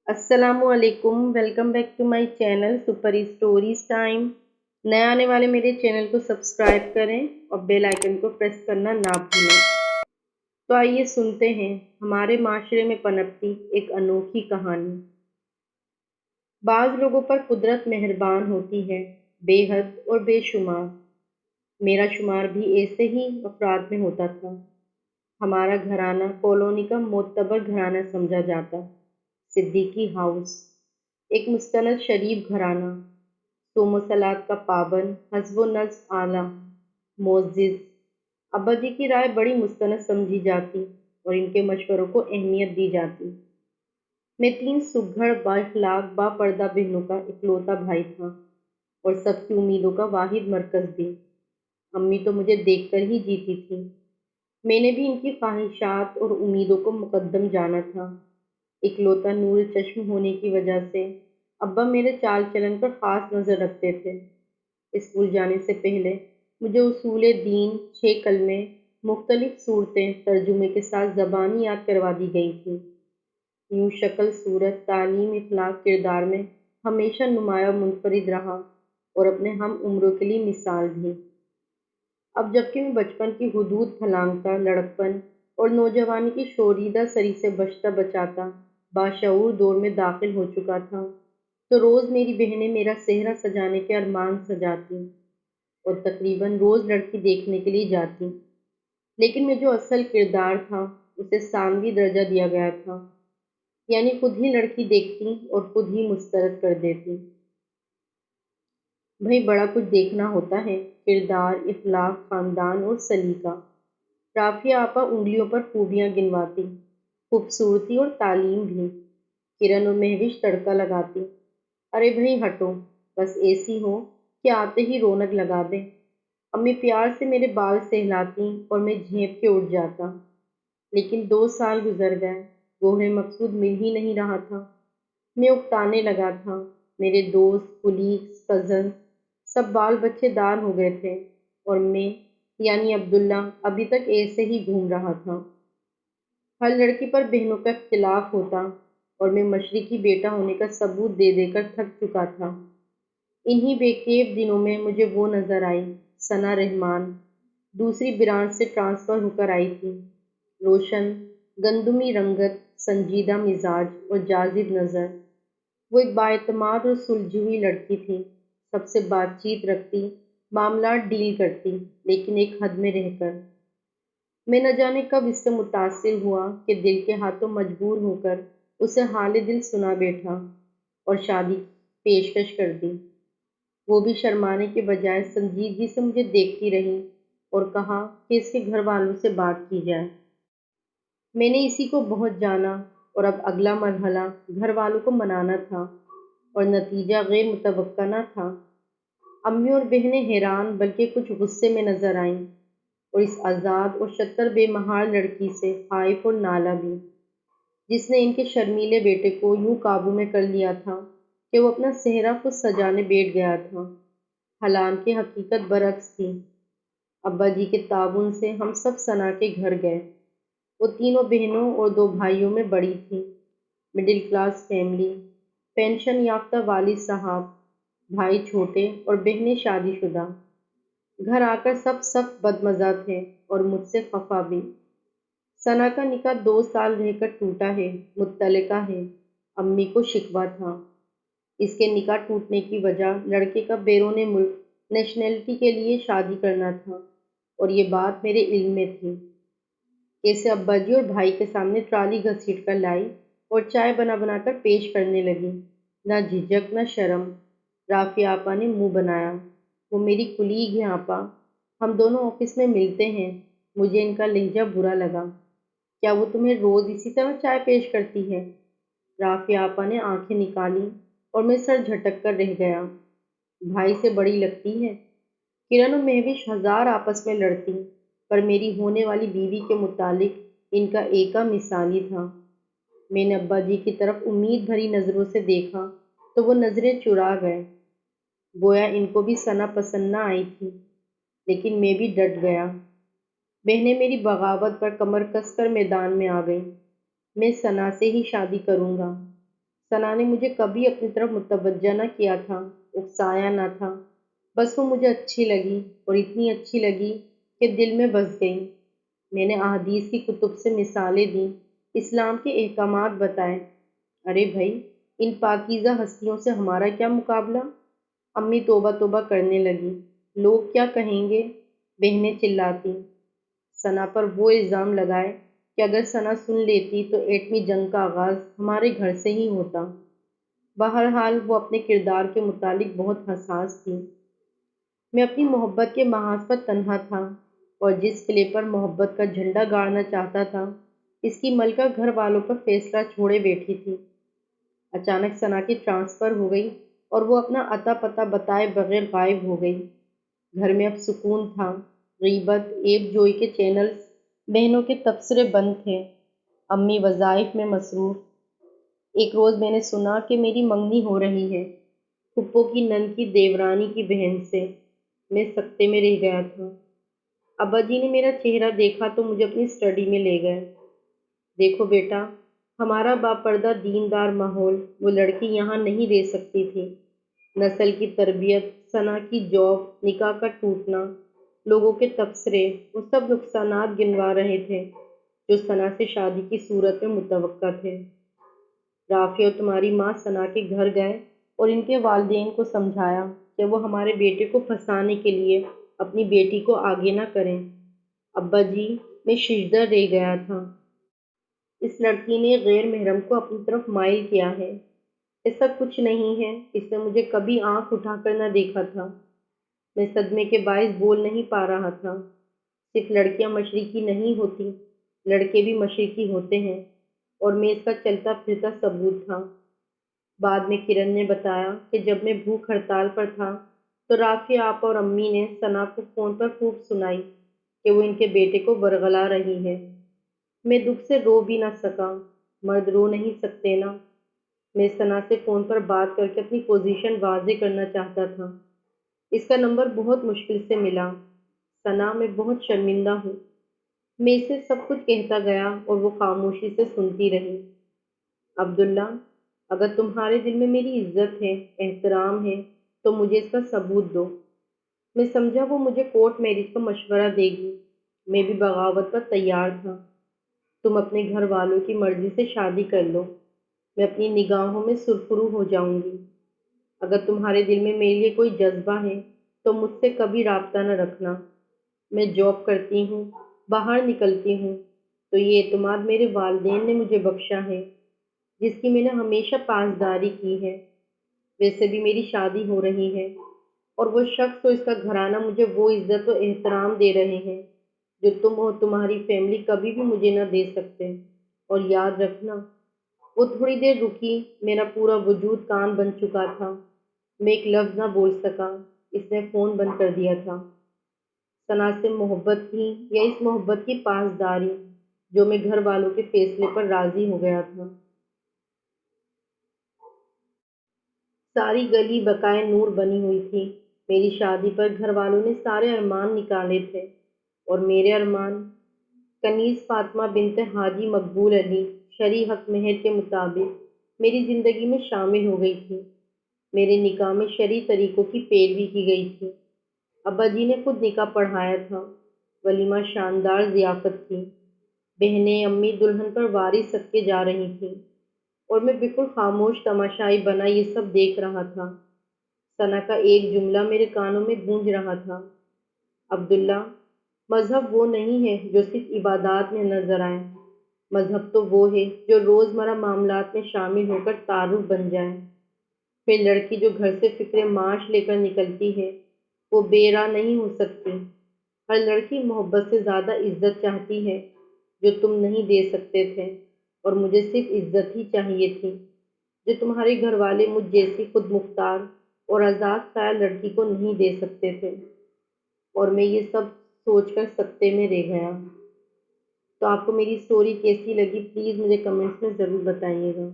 अस्सलामु अलैकुम। Welcome back to my channel super stories time. नए आने वाले मेरे चैनल को सब्सक्राइब करें और बेल आइकन को प्रेस करना ना भूलें। तो आइए सुनते हैं हमारे माशरे में पनपती एक अनोखी कहानी। बाज़ लोगों पर कुदरत मेहरबान होती है, बेहद और बेशुमार। मेरा शुमार भी ऐसे ही अफराद में होता था। हमारा घराना कॉलोनी का मोतबर घराना समझा जाता। सिद्दीकी हाउस एक मुस्तनद शरीफ घराना, सोमो सलात का पाबंद, हस्बो नस्ब आला, मोअज़्ज़िज़। अब्बा जी की राय बड़ी मुस्तनद समझी जाती और इनके मशवरों को अहमियत दी जाती। मैं 3 सुघड़ बाइखलाक बापर्दा बहनों का इकलौता भाई था और सबकी उम्मीदों का वाहिद मरकज़ भी। अम्मी तो मुझे देखकर ही जीती थी। मैंने भी इनकी ख्वाहिशात और उम्मीदों को मुकद्दम जाना था। इकलौता नूर चश्म होने की वजह से अब्बा मेरे चाल चलन पर ख़ास नज़र रखते थे। स्कूल जाने से पहले मुझे उसूल दीन, 6 कलमे, मुख्तलिफ सूरतें तर्जुमे के साथ ज़बानी याद करवा दी गई थी। यूँ शक्ल सूरत, तालीम, इखलाक, किरदार में हमेशा नुमाया मुनफरिद रहा और अपने हम उम्रों के लिए मिसाल भी। अब जबकि मैं बचपन की हुदूद फलांगता, लड़कपन और नौजवानी की शोरीदा सरी से बचता बचाता बाशऊर दौर में दाखिल हो चुका था, तो रोज़ मेरी बहनें मेरा सेहरा सजाने के अरमान सजाती और तकरीबन रोज़ लड़की देखने के लिए जाती। लेकिन मैं जो असल किरदार था उसे सानवी दर्जा दिया गया था, यानी खुद ही लड़की देखती और खुद ही मुस्तरद कर देती। भाई बड़ा कुछ देखना होता है, किरदार, इखलाक, ख़ानदान और सलीका। राफ़िया आपा उंगलियों पर खूबियाँ गिनवाती, खूबसूरती और तालीम भी। किरण और महविश तड़का लगाती, अरे भाई हटो, बस ऐसी हो कि आते ही रौनक लगा दें। अम्मी प्यार से मेरे बाल सहलाती और मैं झेंप के उठ जाता। लेकिन 2 साल गुजर गए, गोहरे मकसूद मिल ही नहीं रहा था। मैं उकताने लगा था। मेरे दोस्त, कुलीग्स, कज़न सब बाल बच्चेदार हो गए थे और मैं यानी अब्दुल्ला अभी तक ऐसे ही घूम रहा था। हर लड़की पर बहनों का इख्तिलाफ होता और मैं मशरिकी बेटा होने का सबूत दे देकर थक चुका था। इन्हीं बेकेब दिनों में मुझे वो नज़र आई, सना रहमान। दूसरी ब्रांच से ट्रांसफ़र होकर आई थी। रोशन, गंदुमी रंगत, संजीदा मिजाज और जाजिब नज़र। वो एक बाएतमाद और सुलझी हुई लड़की थी, सबसे बातचीत रखती, मामलात डील करती, लेकिन एक हद में रहकर। मैं न जाने कब इससे मुतासिर हुआ कि दिल के हाथों मजबूर होकर उसे हाल दिल सुना बैठा और शादी की पेशकश कर दी। वो भी शर्माने के बजाय संजीदगी से मुझे देखती रही और कहा कि इसके घर वालों से बात की जाए। मैंने इसी को बहुत जाना और अब अगला मरहला घर वालों को मनाना था और नतीजा गैर मुतवक्का न था। अम्मी और बहनें हैरान बल्कि कुछ गुस्से में नजर आईं और इस आज़ाद और शतर बेमहार लड़की से खाइफ और नाला भी, जिसने इनके शर्मीले बेटे को यूं काबू में कर लिया था कि वो अपना सेहरा खुद सजाने बैठ गया था। हालांकि हकीकत बरअक्स थी। अब्बा जी के ताबुन से हम सब सना के घर गए। वो तीनों बहनों और 2 भाइयों में बड़ी थी। मिडिल क्लास फैमिली, पेंशन याफ्ता वालिद साहब, भाई छोटे और बहनें शादीशुदा। घर आकर सब सख्त बदमज़ा थे और मुझसे खफा भी। सना का निकाह 2 साल रहकर टूटा है, मुत्तलका है। अम्मी को शिकवा था। इसके निकाह टूटने की वजह लड़के का बैरून मुल्क नेशनैलिटी के लिए शादी करना था और ये बात मेरे इल्म में थी। कैसे अब्बा जी और भाई के सामने ट्राली घसीट कर लाई और चाय बना बना कर पेश करने लगी। ना झिझक न शर्म। राफिया आपा ने मुंह बनाया, वो मेरी कुलीग है आपा, हम दोनों ऑफिस में मिलते हैं। मुझे इनका लहजा बुरा लगा। क्या वो तुम्हें रोज़ इसी तरह चाय पेश करती है? राफिया आपा ने आंखें निकाली और मैं सर झटक कर रह गया। भाई से बड़ी लगती है। किरण और महविश हजार आपस में लड़ती, पर मेरी होने वाली बीवी के मुतालिक इनका एका मिसाली था। मैंने अब्बा जी की तरफ उम्मीद भरी नज़रों से देखा तो वो नज़रें चुरा गए, गोया इनको भी सना पसंद न आई थी। लेकिन मैं भी डट गया। बहनें मेरी बगावत पर कमर कसकर मैदान में आ गईं। मैं सना से ही शादी करूंगा। सना ने मुझे कभी अपनी तरफ मुतवज्जा न किया था, उकसाया न था। बस वो मुझे अच्छी लगी और इतनी अच्छी लगी कि दिल में बस गई। मैंने अहादीस की कुतुब से मिसालें दी, इस्लाम के अहकामात बताए। अरे भाई, इन पाकीज़ा हस्तियों से हमारा क्या मुकाबला। अम्मी तौबा तौबा करने लगी। लोग क्या कहेंगे, बहनें चिल्लाती। सना पर वो इल्ज़ाम लगाए कि अगर सना सुन लेती तो एटमी जंग का आगाज़ हमारे घर से ही होता। बहरहाल वो अपने किरदार के मुतालिक बहुत हसास थी। मैं अपनी मोहब्बत के महाज पर तन्हा था और जिस किले पर मोहब्बत का झंडा गाड़ना चाहता था, इसकी मलका घर वालों पर फैसला छोड़े बैठी थी। अचानक सना की ट्रांसफ़र हो गई और वो अपना अता पता बताए बगैर गायब हो गई। घर में अब सुकून था। गीबत एब जोई के चैनल्स, बहनों के तबसरे बंद थे। अम्मी वज़ाइफ में मसरूफ़। एक रोज़ मैंने सुना कि मेरी मंगनी हो रही है, फुप्पो की ननकी देवरानी की बहन से। मैं सकते में रह गया था। अब्बा जी ने मेरा चेहरा देखा तो मुझे अपनी स्टडी में ले गए। देखो बेटा, हमारा बापर्दा दीनदार माहौल, वो लड़की यहाँ नहीं रह सकती थी। नस्ल की तरबियत, सना की जॉब, निकाह का टूटना, लोगों के तबसरे, वो सब नुकसानात गिनवा रहे थे जो सना से शादी की सूरत में मुतवक्का थे। राफ़ी और तुम्हारी माँ सना के घर गए और इनके वालिदैन को समझाया कि वो हमारे बेटे को फंसाने के लिए अपनी बेटी को आगे ना करें। अब्बा जी, मैं शिजदा रह गया था। इस लड़की ने गैर महरम को अपनी तरफ माइल किया है। ऐसा कुछ नहीं है, इसने मुझे कभी आंख उठाकर न देखा था। मैं सदमे के बायस बोल नहीं पा रहा था। सिर्फ लड़कियां मशरिकी नहीं होती, लड़के भी मशरिकी होते हैं, और मैं इसका चलता फिरता सबूत था। बाद में किरण ने बताया कि जब मैं भूख हड़ताल पर था तो राफी आप और अम्मी ने सना को फ़ोन पर खूब सुनाई कि वो इनके बेटे को बरगला रही है। मैं दुख से रो भी ना सका। मर्द रो नहीं सकते ना। मैं सना से फ़ोन पर बात करके अपनी पोजीशन वाज़े करना चाहता था। इसका नंबर बहुत मुश्किल से मिला। सना, मैं बहुत शर्मिंदा हूँ। मैं इसे सब कुछ कहता गया और वो खामोशी से सुनती रही। अब्दुल्ला, अगर तुम्हारे दिल में मेरी इज्जत है, एहतराम है, तो मुझे इसका सबूत दो। मैं समझा वो मुझे कोर्ट मैरिज का मशवरा देगी। मैं भी बगावत पर तैयार था। तुम अपने घर वालों की मर्जी से शादी कर लो। मैं अपनी निगाहों में सुरखरू हो जाऊंगी। अगर तुम्हारे दिल में मेरे लिए कोई जज्बा है तो मुझसे कभी राब्ता न रखना। मैं जॉब करती हूँ, बाहर निकलती हूँ, तो ये एतमाद मेरे वालिदैन ने मुझे बख्शा है, जिसकी मैंने हमेशा पासदारी की है। वैसे भी मेरी शादी हो रही है और वो शख्स और इसका घराना मुझे वो इज्जत और एहतराम दे रहे हैं जो तुम और तुम्हारी फैमिली कभी भी मुझे न दे सकते। और याद रखना, वो थोड़ी देर रुकी। मेरा पूरा वजूद कान बन चुका था। मैं एक लफ्ज़ ना बोल सका। इसने फ़ोन बंद कर दिया था। सना से मोहब्बत थी या इस मोहब्बत की पासदारी, जो मैं घर वालों के फैसले पर राज़ी हो गया था। सारी गली बकाए नूर बनी हुई थी। मेरी शादी पर घर वालों ने सारे अरमान निकाले थे, और मेरे अरमान कनीज़ फातिमा बिनते हाजी मकबूल अली शरई हक महर के मुताबिक मेरी ज़िंदगी में शामिल हो गई थी। मेरे निकाह में शरई तरीक़ों की पैरवी की गई थी। अब्बा जी ने खुद निकाह पढ़ाया था। वलीमा शानदार ज़ियाफ़त थी। बहनें, अम्मी दुल्हन पर वारिस सदके जा रही थीं, और मैं बिल्कुल खामोश तमाशाई बना ये सब देख रहा था। सना का एक जुमला मेरे कानों में गूंज रहा था। अब्दुल्ला, मज़हब वो नहीं है जो सिर्फ इबादात में नजर आए। मज़हब तो वो है जो रोज़मर्रा मामलात में शामिल होकर तारुफ बन जाए। फिर लड़की जो घर से फ़िक्र माश लेकर निकलती है, वो बेरा नहीं हो सकती। हर लड़की मोहब्बत से ज़्यादा इज्जत चाहती है, जो तुम नहीं दे सकते थे, और मुझे सिर्फ इज्जत ही चाहिए थी, जो तुम्हारे घर वाले मुझ जैसी खुद मुख्तार और आज़ाद ख्याल लड़की को नहीं दे सकते थे। और मैं ये सब सोचकर सकते में रह गया। तो आपको मेरी स्टोरी कैसी लगी, प्लीज़ मुझे कमेंट्स में ज़रूर बताइएगा।